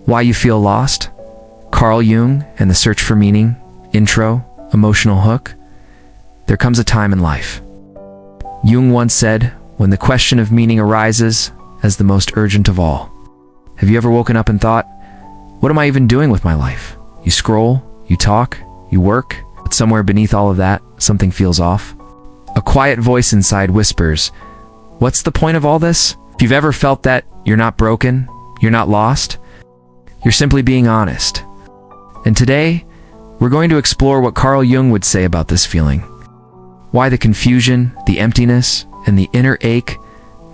Why you feel lost? Carl Jung and the Search for Meaning, Intro, Emotional Hook. There comes a time in life. Jung once said, when the question of meaning arises as the most urgent of all. Have you ever woken up and thought, what am I even doing with my life? You scroll, you talk, you work, but somewhere beneath all of that, something feels off. A quiet voice inside whispers, what's the point of all this? If you've ever felt that, you're not broken, you're not lost, you're simply being honest. And today, we're going to explore what Carl Jung would say about this feeling. Why the confusion, the emptiness, and the inner ache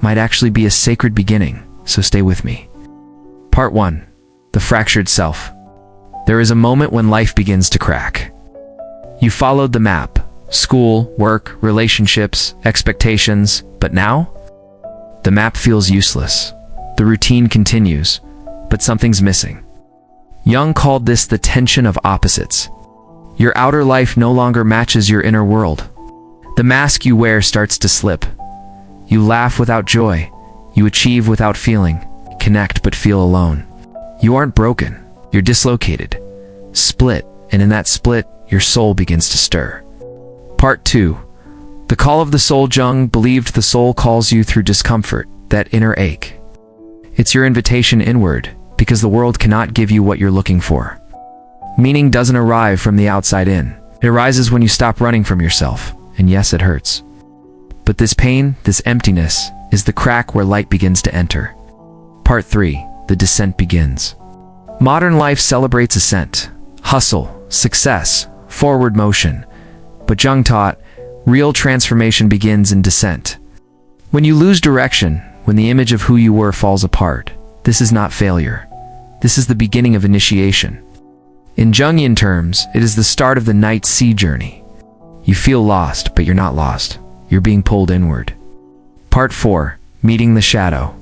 might actually be a sacred beginning, so stay with me. Part 1. The Fractured Self. There is a moment when life begins to crack. You followed the map, school, work, relationships, expectations, but now? The map feels useless. The routine continues, but something's missing. Jung called this the tension of opposites. Your outer life no longer matches your inner world. The mask you wear starts to slip. You laugh without joy. You achieve without feeling. Connect but feel alone. You aren't broken. You're dislocated. Split, and in that split, your soul begins to stir. Part 2. The Call of the Soul. Jung believed the soul calls you through discomfort, that inner ache. It's your invitation inward, because the world cannot give you what you're looking for. Meaning doesn't arrive from the outside in. It arises when you stop running from yourself, and yes, it hurts. But this pain, this emptiness, is the crack where light begins to enter. Part 3. The descent begins. Modern life celebrates ascent, hustle, success, forward motion. But Jung taught, real transformation begins in descent. When you lose direction, when the image of who you were falls apart, this is not failure. This is the beginning of initiation. In Jungian terms, it is the start of the night sea journey. You feel lost, but you're not lost. You're being pulled inward. Part 4. Meeting the shadow.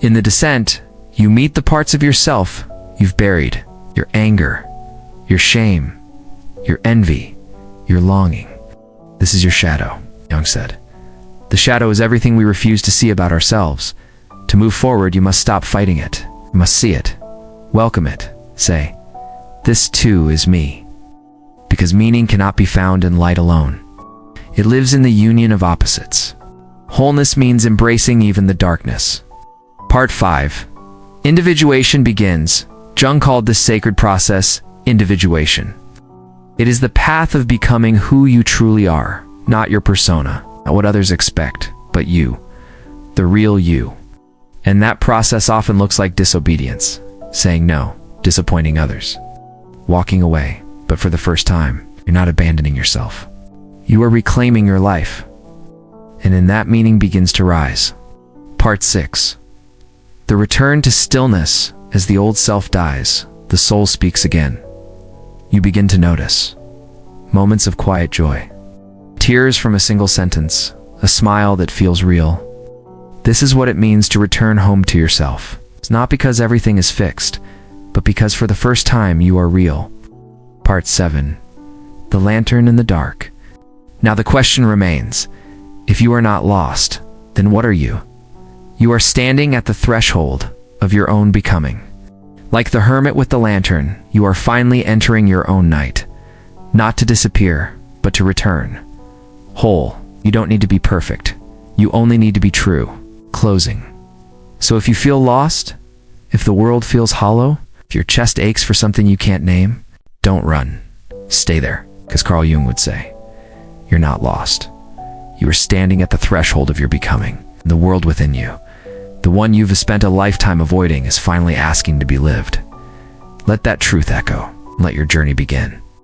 In the descent, you meet the parts of yourself you've buried. Your anger, your shame, your envy, your longing. This is your shadow, Jung said. The shadow is everything we refuse to see about ourselves. To move forward, you must stop fighting it. You must see it. Welcome it. Say, this too is me. Because meaning cannot be found in light alone. It lives in the union of opposites. Wholeness means embracing even the darkness. Part 5. Individuation begins. Jung called this sacred process individuation. It is the path of becoming who you truly are, not your persona, not what others expect, but you, the real you. And that process often looks like disobedience, saying no, disappointing others, walking away, but for the first time, you're not abandoning yourself. You are reclaiming your life. And in that meaning begins to rise. Part 6. The return to stillness. As the old self dies, the soul speaks again. You begin to notice moments of quiet joy, tears from a single sentence, a smile that feels real. This is what it means to return home to yourself. It's not because everything is fixed, but because for the first time you are real. Part 7. The lantern in the dark. Now the question remains, if you are not lost, then what are you? You are standing at the threshold of your own becoming. Like the hermit with the lantern, you are finally entering your own night. Not to disappear, but to return. Whole. You don't need to be perfect. You only need to be true. Closing. So if you feel lost, if the world feels hollow, if your chest aches for something you can't name, don't run. Stay there, because Carl Jung would say, you're not lost. You are standing at the threshold of your becoming. The world within you, the one you've spent a lifetime avoiding, is finally asking to be lived. Let that truth echo, and let your journey begin.